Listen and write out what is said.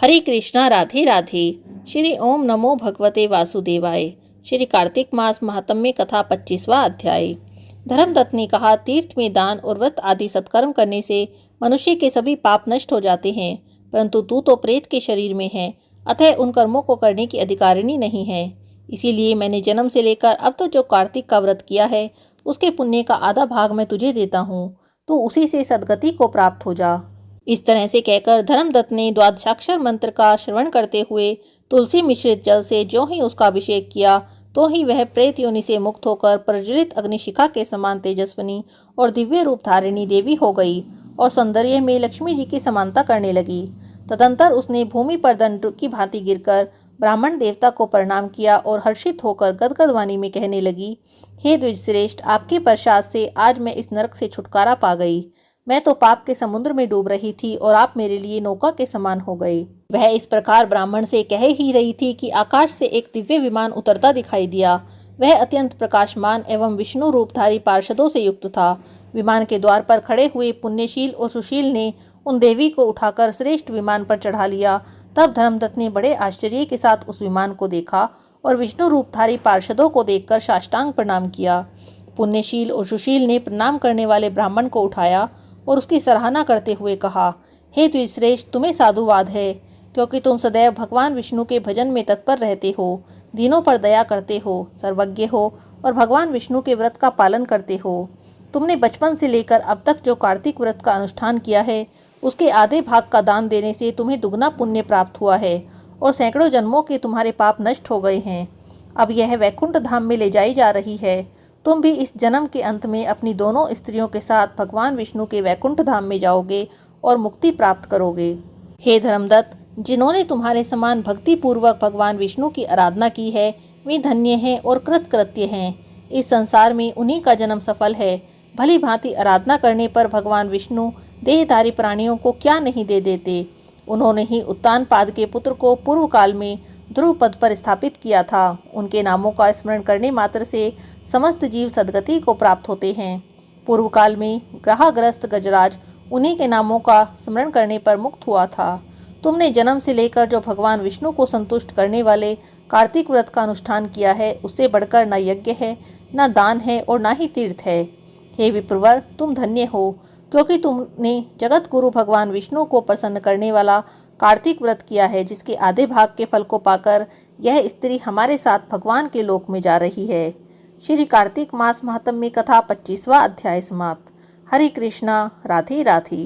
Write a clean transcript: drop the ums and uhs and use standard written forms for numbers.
हरे कृष्णा राधे राधे। श्री ओम नमो भगवते वासुदेवाय। श्री कार्तिक मास महात्म्य कथा 25वां अध्याय। धर्मदत्त ने कहा, तीर्थ में दान और व्रत आदि सत्कर्म करने से मनुष्य के सभी पाप नष्ट हो जाते हैं, परंतु तू तो प्रेत के शरीर में है, अतः उन कर्मों को करने की अधिकारिणी नहीं है। इसीलिए मैंने जन्म से लेकर अब तक जो कार्तिक का व्रत किया है, उसके पुण्य का आधा भाग मैं तुझे देता हूँ, तू उसी से सद्गति को प्राप्त हो जा। इस तरह से कहकर धर्मदत्त ने द्वादशाक्षर मंत्र का श्रवण करते हुए तुलसी मिश्रित जल से जो ही उसका अभिषेक किया, तो ही वह प्रेत योनि से मुक्त होकर प्रज्वलित अग्निशिखा के समान तेजस्विनी और दिव्य रूप धारिणी देवी हो गई और सौंदर्य में लक्ष्मी जी की समानता करने लगी। तदंतर उसने भूमि पर दंड की भांति गिरकर ब्राह्मण देवता को प्रणाम किया और हर्षित होकर गदगद वाणी में कहने लगी, हे द्विजश्रेष्ठ, आपके प्रसाद से आज मैं इस नरक से छुटकारा पा गई। मैं तो पाप के समुद्र में डूब रही थी और आप मेरे लिए नौका के समान हो गए। वह इस प्रकार ब्राह्मण से कह ही रही थी कि आकाश से एक दिव्य विमान उतरता दिखाई दिया। वह अत्यंत प्रकाशमान एवं विष्णु रूपधारी पार्षदों से युक्त था। विमान के द्वार पर खड़े हुए पुण्यशील और सुशील ने उन देवी को उठाकर श्रेष्ठ विमान पर चढ़ा लिया। तब धर्मदत्त ने बड़े आश्चर्य के साथ उस विमान को देखा और विष्णु रूपधारी पार्षदों को देखकर साष्टांग प्रणाम किया। पुण्यशील और सुशील ने प्रणाम करने वाले ब्राह्मण को उठाया और उसकी सराहना करते हुए कहा, हे द्विजश्रेष्ठ, तुम्हें साधुवाद है, क्योंकि तुम सदैव भगवान विष्णु के भजन में तत्पर रहते हो, दीनों पर दया करते हो, सर्वज्ञ हो और भगवान विष्णु के व्रत का पालन करते हो। तुमने बचपन से लेकर अब तक जो कार्तिक व्रत का अनुष्ठान किया है, उसके आधे भाग का दान देने से तुम्हें दुगना पुण्य प्राप्त हुआ है और सैकड़ों जन्मों के तुम्हारे पाप नष्ट हो गए हैं। अब यह वैकुंठ धाम में ले जाई जा रही है। तुम भी इस जन्म के अंत में अपनी दोनों स्त्रियों के साथ भगवान विष्णु के वैकुंठ धाम में जाओगे और मुक्ति प्राप्त करोगे। हे धर्मदत्त, जिन्होंने तुम्हारे समान भक्ति पूर्वक भगवान विष्णु की आराधना की है, वे धन्य हैं और कृतकृत्य हैं। इस संसार में उन्हीं का जन्म सफल है। भली भांति आराधना करने पर भगवान विष्णु देहधारी प्राणियों को क्या नहीं दे देते। उन्होंने ही उत्तानपाद के पुत्र को पूर्व काल में ध्रुव पद पर स्थापित किया था। उनके नामों का स्मरण करने मात्र से समस्त जीव सद्गति को प्राप्त होते हैं। पूर्व काल में ग्रहग्रस्त गजराज उन्हीं के नामों का स्मरण करने पर मुक्त हुआ था। तुमने जन्म से लेकर जो भगवान विष्णु को संतुष्ट करने वाले कार्तिक व्रत का अनुष्ठान किया है, उससे बढ़कर न यज्ञ है, न दान है और न ही तीर्थ है। हे विप्रवर, तुम धन्य हो, क्योंकि तुमने जगत गुरु भगवान विष्णु को प्रसन्न करने वाला कार्तिक व्रत किया है, जिसके आधे भाग के फल को पाकर यह स्त्री हमारे साथ भगवान के लोक में जा रही है। श्री कार्तिक मास महात्म्य कथा 25वां अध्याय समाप्त। हरे कृष्णा, राधे राधे।